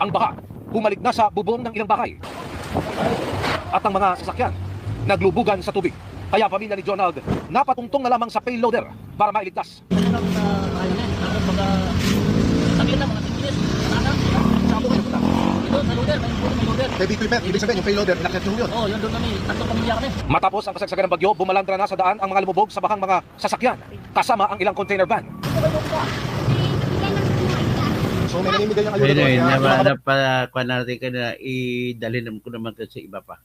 Ang baha humalik na sa bubong ng ilang bahay. At ang mga sasakyan naglubugan sa tubig. Kaya pamilya ni Jonald napatungtong na lamang sa payloader para mailigtas. Heavy equipment, ibig sabihin yung payloader, nakit yung yun. Oo, yun doon kami, tatlong pamilya kami. Matapos ang kasagsagan ng bagyo, bumalandra na sa daan ang mga lumubog sa bahang mga sasakyan, kasama ang ilang container van. So may namimigay ng ayuda doon. Napakuha natin ka na idalhin ko naman sa iba pa.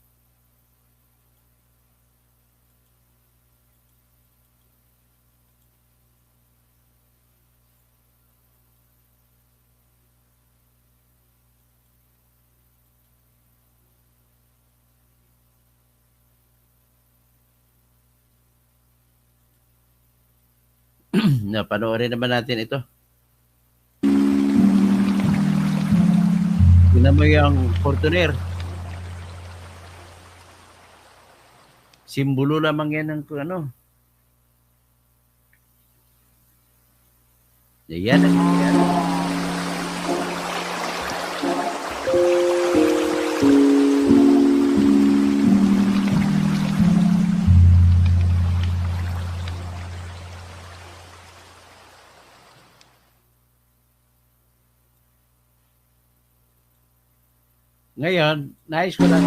Napanoorin naman natin ito. Tingnan mo yung Fortuner. Simbolo lamang yan ng ano. Yan. Ngayon, nais ko lang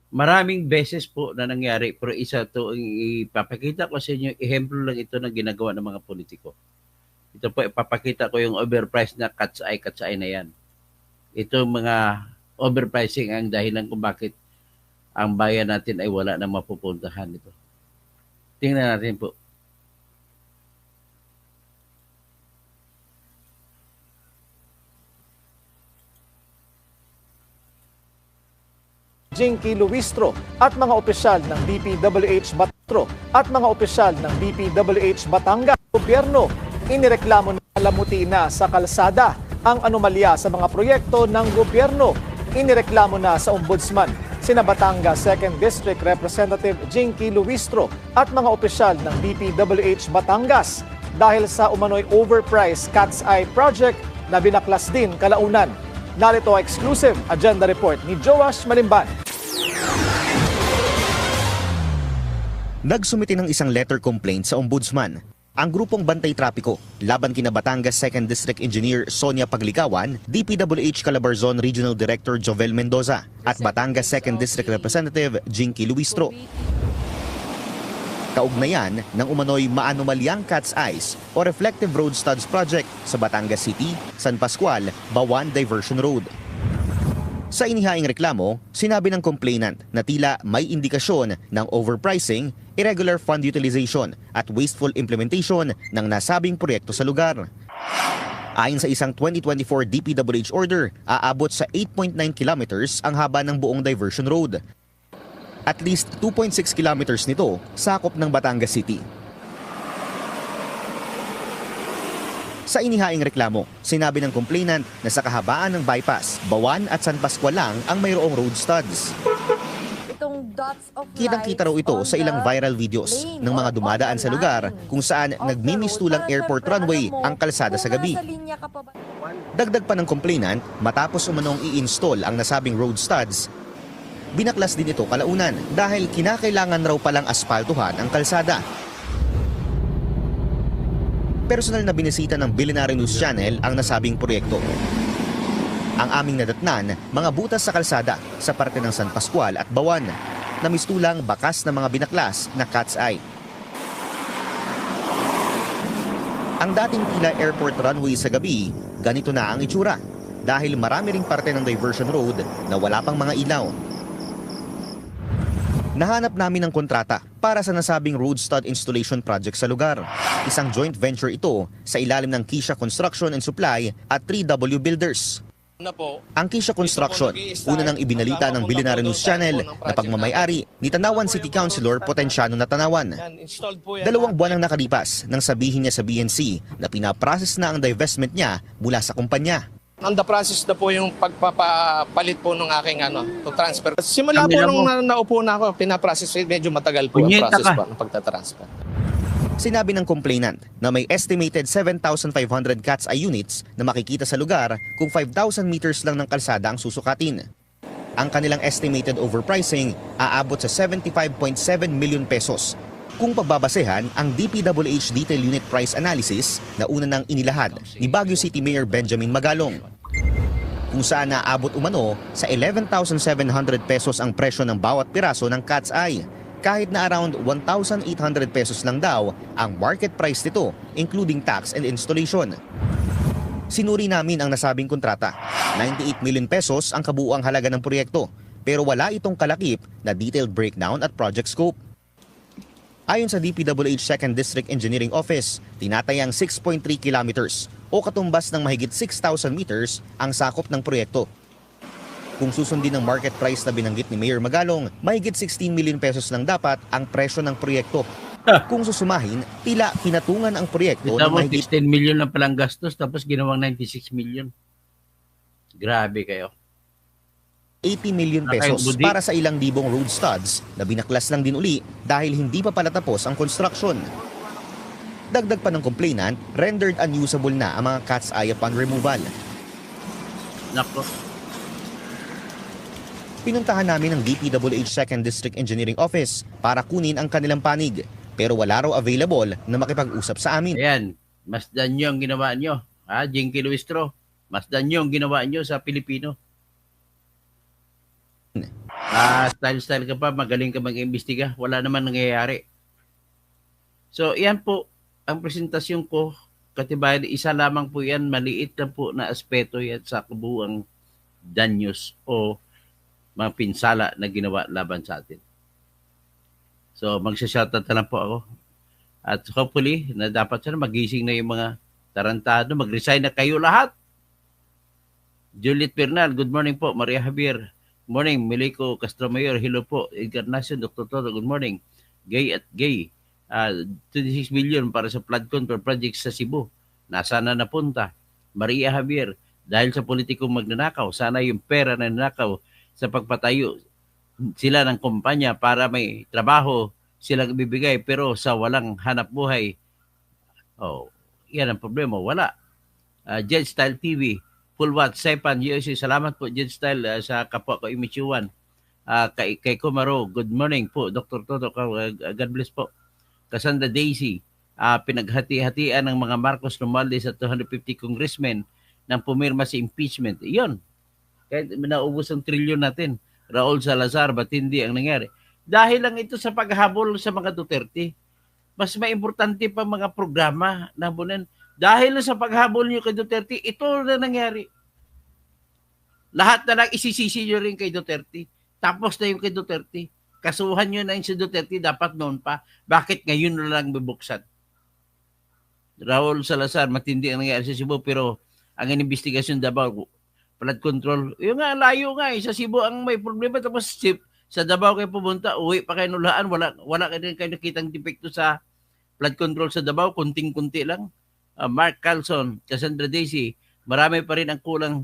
maraming beses po na nangyari pero isa to ipapakita ko sa inyo, ehemplo lang ito ng ginagawa ng mga politiko. Ito po ipapakita ko yung overpriced na cat's eye na yan. Ito mga overpricing ang dahilan kung bakit ang bayan natin ay wala na mapupuntahan ito. Tingnan natin po. Jinky Luistro at mga opisyal ng DPWH Batro at mga opisyal ng DPWH Batangas gobyerno inireklamo na alamuti na sa kalsada ang anomalya sa mga proyekto ng gobyerno. Inireklamo na sa ombudsman sina Batangas 2nd District Representative Jinky Luistro at mga opisyal ng DPWH Batangas dahil sa umano'y overpriced cat's eye project na binaklas din kalaunan. Narito exclusive agenda report ni Joash Malimban. Nagsumiti ng isang letter complaint sa ombudsman ang grupong Bantay Trapiko laban kina Batangas 2nd District Engineer Sonia Paglikawan, DPWH Calabarzon Regional Director Jovel Mendoza at Batangas 2nd District Representative Jinky Luistro. kaugnayan ng umano'y maanomalyang cat's eyes o reflective road studs project sa Batangas City, San Pascual, Bawan Diversion Road. Sa inihaing reklamo, sinabi ng complainant na tila may indikasyon ng overpricing, irregular fund utilization at wasteful implementation ng nasabing proyekto sa lugar. Ayon sa isang 2024 DPWH order, aabot sa 8.9 kilometers ang haba ng buong diversion road. At least 2.6 kilometers nito sakop ng Batangas City. Sa inihaing reklamo, sinabi ng complainant na sa kahabaan ng bypass, Bawan at San Pascual lang ang mayroong road studs. Kitang-kita raw ito sa ilang viral videos ng mga dumadaan sa lugar kung saan nagmimistulang airport runway ang kalsada sa gabi. Dagdag pa ng complainant, matapos umanong i-install ang nasabing road studs, binaklas din ito kalaunan dahil kinakailangan raw palang aspaltuhan ang kalsada. Personal na binisita ng Billionaire News Channel ang nasabing proyekto. Ang aming nadatnan, mga butas sa kalsada sa parte ng San Pascual at Bawan, na mistulang bakas na mga binaklas na cat's eye. Ang dating tila airport runway sa gabi, ganito na ang itsura dahil marami ring parte ng diversion road na wala pang mga ilaw. Nahanap namin ng kontrata para sa nasabing road stud installation project sa lugar. Isang joint venture ito sa ilalim ng Kisha Construction and Supply at 3W Builders. Ang Kisha Construction, una nang ibinalita ng Billionaire News Channel na pagmamayari ni Tanawan City Councilor Potenciano na Tanawan. 2 buwan ang nakalipas nang sabihin niya sa BNC na pinaprocess na ang divestment niya mula sa kumpanya. On the process na po yung pagpapalit po ng aking to transfer. Simula po nung naupo na ako, pinaprocess, medyo matagal po ang process po ng pagtatransfer. Sinabi ng complainant na may estimated 7,500 cat's eye units na makikita sa lugar kung 5,000 meters lang ng kalsada ang susukatin. Ang kanilang estimated overpricing aabot sa 75.7 million pesos. Kung pagbabasehan ang DPWH Detail Unit Price Analysis na una nang inilahad ni Baguio City Mayor Benjamin Magalong, kung saan naabot umano sa 11,700 pesos ang presyo ng bawat piraso ng cat's eye, kahit na around 1,800 pesos lang daw ang market price nito, including tax and installation. Sinuri namin ang nasabing kontrata. 98 million pesos ang kabuuang halaga ng proyekto, pero wala itong kalakip na detailed breakdown at project scope. Ayon sa DPWH 2nd District Engineering Office, tinatayang 6.3 kilometers o katumbas ng mahigit 6,000 meters ang sakop ng proyekto. Kung susundin ang market price na binanggit ni Mayor Magalong, mahigit 16 million pesos lang dapat ang presyo ng proyekto. Kung susumahin, tila kinatungan ang proyekto ng mahigit 16 million na palang gastos tapos ginawang 96 million. Grabe kayo. 80 million pesos para sa ilang libong road studs na binaklas lang din uli dahil hindi pa pala tapos ang construction. Dagdag pa ng complainant, rendered unusable na ang mga cat's eye upon removal. Nako. Pinuntahan namin ang DPWH 2nd District Engineering Office para kunin ang kanilang panig, pero wala raw available na makipag-usap sa amin. Ayan, masdan nyo ang ginawa nyo. Jinky Luistro, masdan nyo ang ginawa nyo sa Pilipino. Style ka pa, magaling ka mag-imbestiga, wala naman nangyayari. So, yan po ang presentasyon ko. Katibayan, isa lamang po yan, maliit na po na aspeto yan sa kabuuang danyos o mga pinsala na ginawa laban sa atin. So, magsha-shoutout na lang po ako. At hopefully, na dapat sana magising na yung mga tarantado, mag-resign na kayo lahat. Juliet Bernal, good morning po. Maria Javier, morning. Milico Castromayor, hello po. Encarnacion, Dr. Toto, good morning. Gay at Gay, 26 million para sa flood control project sa Cebu. Nasaan na napunta? Maria Javier, dahil sa politikong magnanakaw, sana yung pera na nanakaw sa pagpatayo sila ng kumpanya para may trabaho silang ibibigay, pero sa walang hanap buhay, yan ang problema, wala. Jet Style TV, Full Watch, Sepan, USA, salamat po Jet Style sa kapwa ko Imichuan. Kay Kumaro, good morning po. Dr. Toto, God bless po. Cassandra Daisy, pinaghati-hatian ng mga Marcos Romualdez at 250 congressmen nang pumirma sa impeachment. Iyon, kahit naubos ang trilyon natin. Raul Salazar, ba't hindi ang nangyari? Dahil lang ito sa paghabol sa mga Duterte. mas maimportante pa mga programa na bunan. Dahil na sa paghabol niyo kay Duterte, ito na nangyari. Lahat na lang isisisi niyo rin kay Duterte. Tapos na yung kay Duterte. Kasuhan niyo na yung si Duterte, dapat noon pa. Bakit ngayon na lang bubuksan? Raul Salazar, matindi ang nangyari sa Cebu, pero ang investigasyon Davao, flood control, yung nga, layo nga sa Cebu ang may problema, tapos sa Davao kayo pumunta, uwi pa kayo nulaan, wala kayo nakitang depekto sa flood control sa Davao, kunting-kunti lang. Mark Carlson, Cassandra Daisy, marami pa rin ang kulang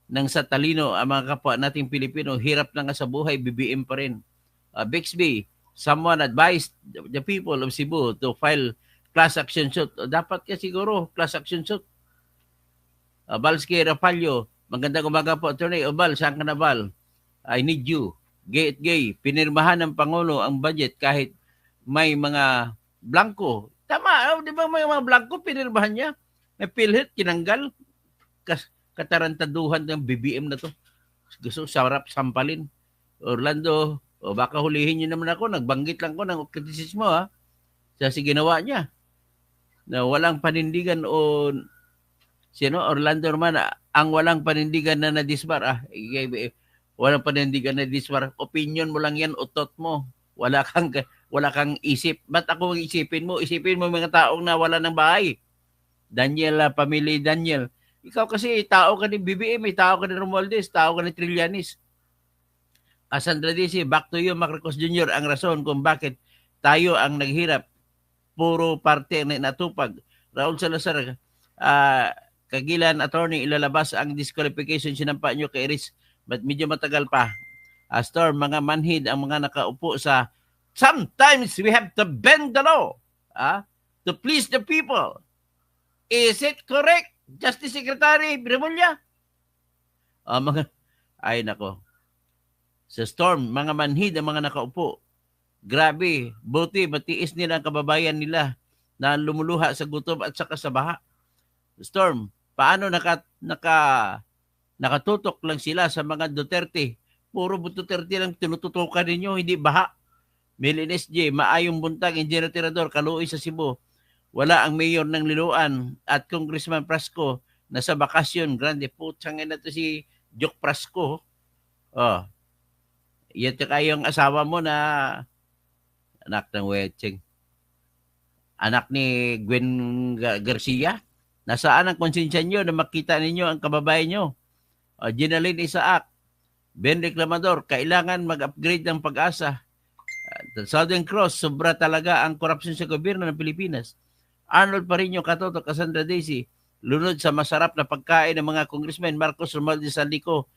ng sa talino ang mga kapwa nating Pilipino, hirap na nga sa buhay, BBM pa rin. Bixby, someone advised the people of Cebu to file class action suit. Dapat ka siguro, class action suit. Balski Rapalyo, magandang umaga po, Attorney. Obal, saan ka na, Bal? I need you. Gay at gay, pinirmahan ng Pangulo ang budget kahit may mga blanco. Tama, di ba may mga blanco, pinirmahan niya. May PhilHealth, kinanggal. Katarantaduhan ng BBM na to. Gusto, sarap sampalin. Orlando, baka hulihin niyo naman ako, nagbanggit lang ko ng kritisismo sa ginawa niya. Na walang panindigan o sino, Orlando naman, ang walang panindigan na nadisbar. Walang panindigan na nadisbar. Opinion mo lang yan, utot mo. Wala kang isip. Ba't ako isipin mo? Isipin mo mga taong nawala ng bahay. Daniel, pamilya Daniel. Ikaw kasi tao ka ni BBM, tao ka ni Romualdez, tao ka ni Trillanes. Cassandra Daisy, back to you, Marcos Jr. Ang rason kung bakit tayo ang naghirap, puro parte na natupag. Raul Salazar, Kagilan, attorney, ilalabas ang disqualification sinampa nyo kay Iris, but medyo matagal pa. Storm, mga manhid ang mga nakaupo sa sometimes we have to bend the law to please the people. Is it correct, Justice Secretary Remulla? Ay nako. Sa Storm, mga manhid ang mga nakaupo. Grabe, buti matiis nila ang kababayan nila na lumuluha sa gutom at saka sa baha. Storm, paano nakatutok lang sila sa mga Duterte? Puro Duterte lang tinututukan ninyo, hindi baha. Milin SJ, maayong buntag, Engineer Tirador, Kaluoy sa Cebu. Wala ang mayor ng Liloan at Congressman Prasco na sa bakasyon. Grande putsang na to si Jok Prasco. Yan kayong asawa mo na anak ng Wecheng. Anak ni Gwen Garcia. Nasaan ang konsensya nyo na makita ninyo ang kababayan nyo? Ginaline Isaac, Ben Reclamador, kailangan mag-upgrade ng Pag-asa. Southern Cross, sobra talaga ang korupsyon sa gobyerno ng Pilipinas. Arnold Parino, Katoto, Cassandra Daisy, lunod sa masarap na pagkain ng mga congressmen, Marcos Romualdez Saldico.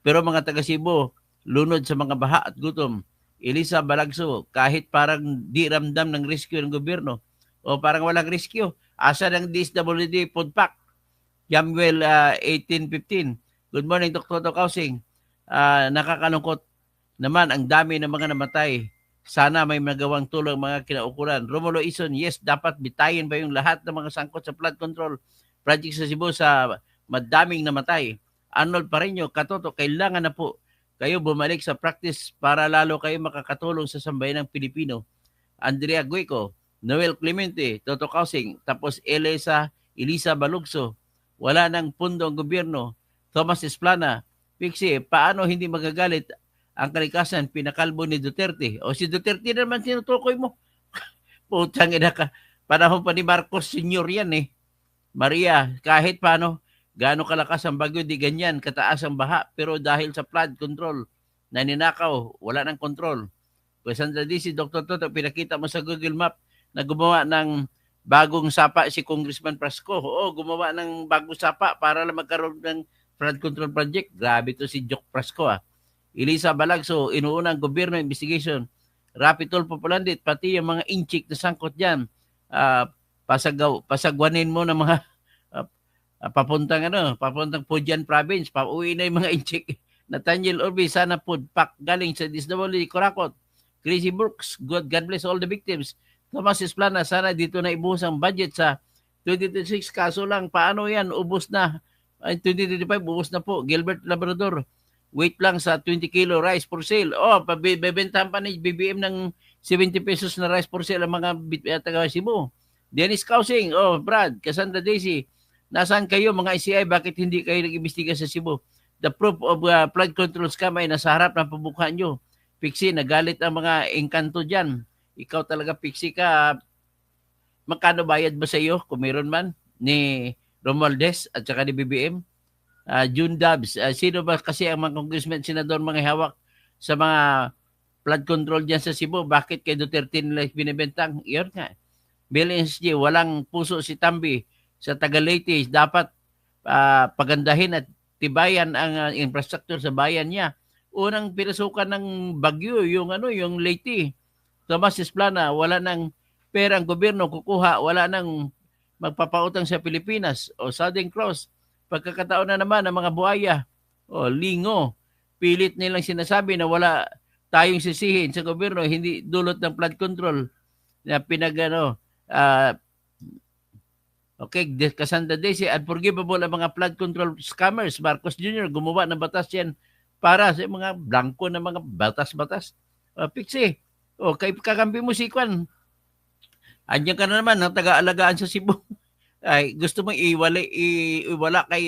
Pero mga taga Cebu, lunod sa mga baha at gutom. Elisa Balagso, kahit parang di ramdam ng rescue ng gobyerno o parang walang rescue. Asa ng DSWD food pack? Yamuel 1815. Good morning, Dr. Kausing. Nakakalungkot naman ang dami ng mga namatay. Sana may magawang tulong mga kinaukulan. Romulo Ison, yes, dapat bitayin ba yung lahat ng mga sangkot sa flood control project sa Cebu sa madaming namatay. Arnold Parino, Katoto, kailangan na po kayo bumalik sa practice para lalo kayo makakatulong sa sambayanang Pilipino. Andrea Guico, Noel Clemente, Toto Kausing, tapos Elisa Balugso. Wala nang pundo ang gobyerno. Thomas Esplana, Pixie, paano hindi magagalit ang kalikasan pinakalbo ni Duterte? O si Duterte naman tinutukoy mo. Putang ina ka. Panahon pa ni Marcos Sr. yan Maria, kahit paano, gaano kalakas ang bagyo, di ganyan, kataas ang baha. Pero dahil sa flood control na ninakaw, wala nang control. Cassandra DC, Dr. Toto, pinakita mo sa Google Map na gumawa ng bagong sapa si Congressman Prasco. Oo, gumawa ng bagong sapa para lang magkaroon ng flood control project. Grabe to si Jok Prasco Elisa Balagso, inuuna ang gobyerno investigation. Rapitol Populandit, pati yung mga inchik na sangkot dyan. Pasagwanin mo ng mga papuntang Pujan province. Pauwi na yung mga inchik. Nathaniel Orbi, sana food pack galing sa DSWD Corakot. Crazy Brooks, God bless all the victims. Thomas Esplana, sana dito na ibuhos ang budget sa 2026. Kaso lang, paano yan? Ubus na. 2025, ubus na po. Gilbert Labrador, wait lang sa 20 kilo rice for sale. Bebentahan pa ni BBM ng 70 pesos na rice for sale ang mga taga Cebu. Dennis Causing, Brad, Cassandra Daisy, nasaan kayo mga ICI? Bakit hindi kayo nag-imbestiga sa Cebu? The proof of flood control scam ay nasa harap ng pabukhan nyo. Pixie, nagalit ang mga engkanto dyan. Ikaw talaga, Pixie ka. Magkano bayad ba sa iyo kung meron man ni Romualdez at saka ni BBM? June Dubs, sino ba kasi ang mga congressman, senador, mga hawak sa mga flood control dyan sa Cebu? Bakit kay Duterte nila binibentang? Iyon nga. Bill SG, walang puso si Tambi sa Tagalete. Dapat pagandahin at tibayan ang infrastructure sa bayan niya. Unang pinasukan ng bagyo, yung Leyte. Tomas Esplana, wala nang pera ang gobyerno kukuha, wala nang magpapautang sa Pilipinas. Southern Cross, pagkakataon na naman ng mga buhaya. Lingo, pilit nilang sinasabi na wala tayong sisihin sa gobyerno, hindi dulot ng flood control na okay, Cassandra Daisy, unforgivable ang mga flood control scammers. Marcos Jr. gumawa ng batas yan para sa mga blanco na mga batas-batas. Pixie, kakampi mo si Kwan. Andiyan ka na naman ng taga-alagaan sa Cebu. Ay, gusto mong iwala kay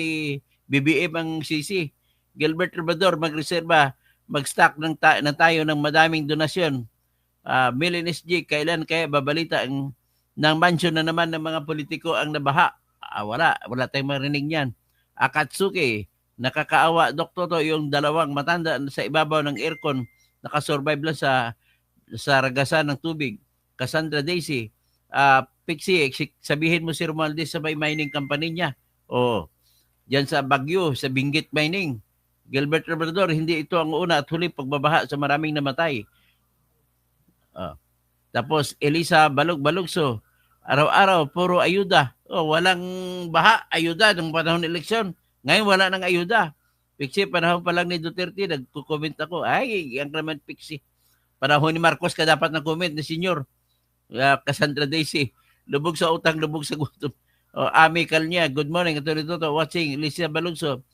BBM ang CC. Gilbert Trabador, magreserba, mag-stock ng tayo ng madaming donasyon. Millen SG, kailan kaya babalita ng mansion na naman ng mga politiko ang nabaha? Wala tayong marinig niyan. Akatsuki, nakakaawa, Doktor, yung dalawang matanda sa ibabaw ng aircon, nakasurvive lang sa ragasan ng tubig. Cassandra Daisy, Pixie, sabihin mo si Romualdez sa may mining company niya. Diyan sa Baguio, sa Benguet Mining. Gilbert Labrador, hindi ito ang una at huli pagbabaha sa maraming namatay. Tapos Elisa Balugso, araw-araw puro ayuda. Walang baha, ayuda ng panahon ng eleksyon. Ngayon wala nang ayuda. Pixie, panahon pa lang ni Duterte, nagko-comment ako. Ay, ang naman Pixie. Panahon ni Marcos ka dapat na-comment na senyor. Cassandra Daisy, lubog sa utang, lubog sa gutom. Amical niya, good morning. Ito watching. Elisa Balugso,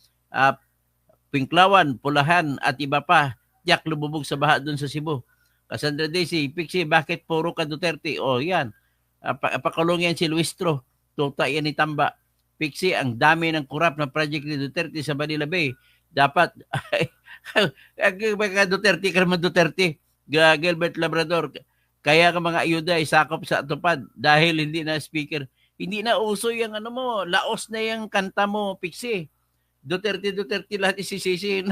Pinklawan, Pulahan at iba pa. Jack lumubog sa baha doon sa Cebu. Cassandra Daisy, Pixie, bakit puro ka Duterte? Yan. Pakulong yan si Luistro. Tuta yan ni Tamba. Pixie, ang dami ng kurap na project ni Duterte sa Manila Bay. Dapat, Duterte ka naman Duterte. Gilbert Labrador, kaya ka mga ayuda isakop sa atupad dahil hindi na speaker. Hindi na uso yung laos na yung kanta mo, Pixie. Duterte lahat isisisi.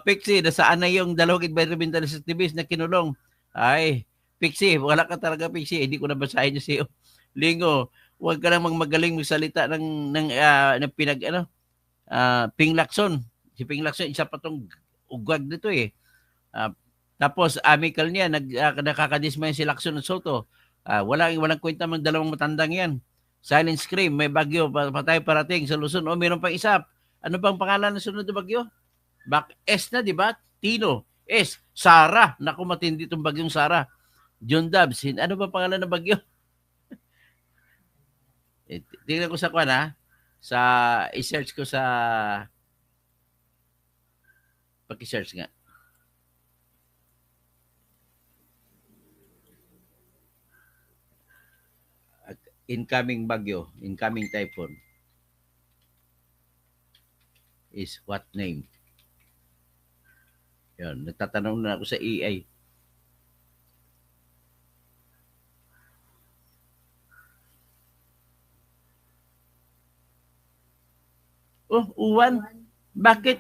Pixie, nasaan na yung dalawang environmental activists na kinulong? Ay, Pixie, wala ka talaga, Pixie. Hindi ko nabasahin niya sa'yo. Lingo, huwag ka namang magaling magsalita ng Ping Lacson. Si Ping Lacson, isa pa tong ugwag dito eh. Tapos, amical niya, nakakadismay si Lacson at Soto. Walang kwenta mang dalawang matandang yan. Silent Scream, may bagyo, patay parating sa Luzon. Meron pang isa. Ano bang pangalan ng sunod na bagyo? S na, di ba? Tino. S. Sara. Naku, matindi itong bagyong Sara. John Dubs. Ano ba pangalan ng bagyo? Tingnan ko sa kwan, ha? I-search ko sa... Paki-search nga. Incoming bagyo, incoming typhoon is what name? Yan, nagtatanong na ako sa AI. Uwan? Bakit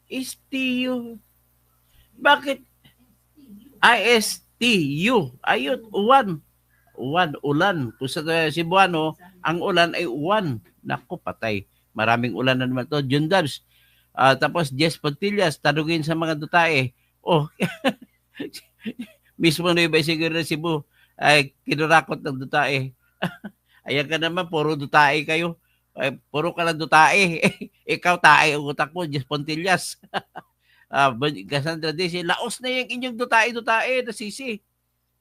STU? Bakit ISTU? Ayun, uwan. Ulan. Kung sa Cebuano, ang ulan ay uwan. Naku, patay. Maraming ulan na naman to. John Dubs. Tapos Jess Pontillas, tanugin sa mga dutae. Mismo na iba siguro na Cebu ay kinurakot ng dutae. Ayan ka naman, puro dutae kayo. Puro ka lang dutae. Ikaw tae ang utak mo, Jess Pontillas. Cassandra Daisy, laos na yung inyong dutae na sisi.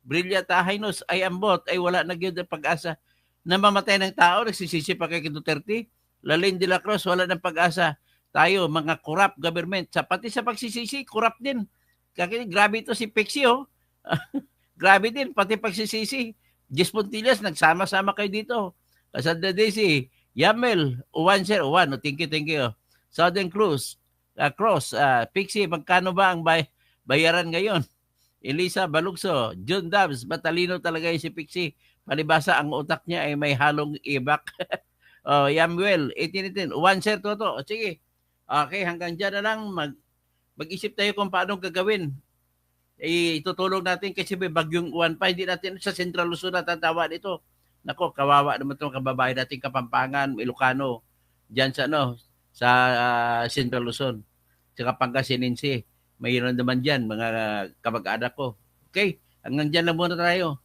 Brilliant Hainos ay ambot ay wala na gyud ang pag-asa na mamatay ng tao, nagsisisi pa kay Duterte. Lalin de la Cruz, wala ng pag-asa. Tayo, mga corrupt government, pati sa pagsisisi, corrupt din. Grabe ito si Pixie, oh. Grabe din, pati pagsisisi. Jess Puntillas, nagsama-sama kayo dito. Kasanda Daisy, Yamel, Uwan, sir. Uwan, thank you. Southern Cross, Pixie, magkano ba ang bayaran ngayon? Elisa Balugso, John Dubs, matalino talaga yung si Pixie. Palibasa, ang utak niya ay may halong ibak. Yamuel, 18. Uwan, sir, Toto. Sige. Okay, hanggang dyan na lang. Mag-isip tayo kung paano gagawin. Itutulong natin kasi may bagyong uwan pa. Hindi natin sa Central Luzon natatawa dito. Nako, kawawa naman itong kababae natin Kapampangan, Ilocano, dyan sa Central Luzon. Sa Pangasinan, mayroon naman dyan, mga kamag-anak ko. Okay, hanggang dyan na muna tayo.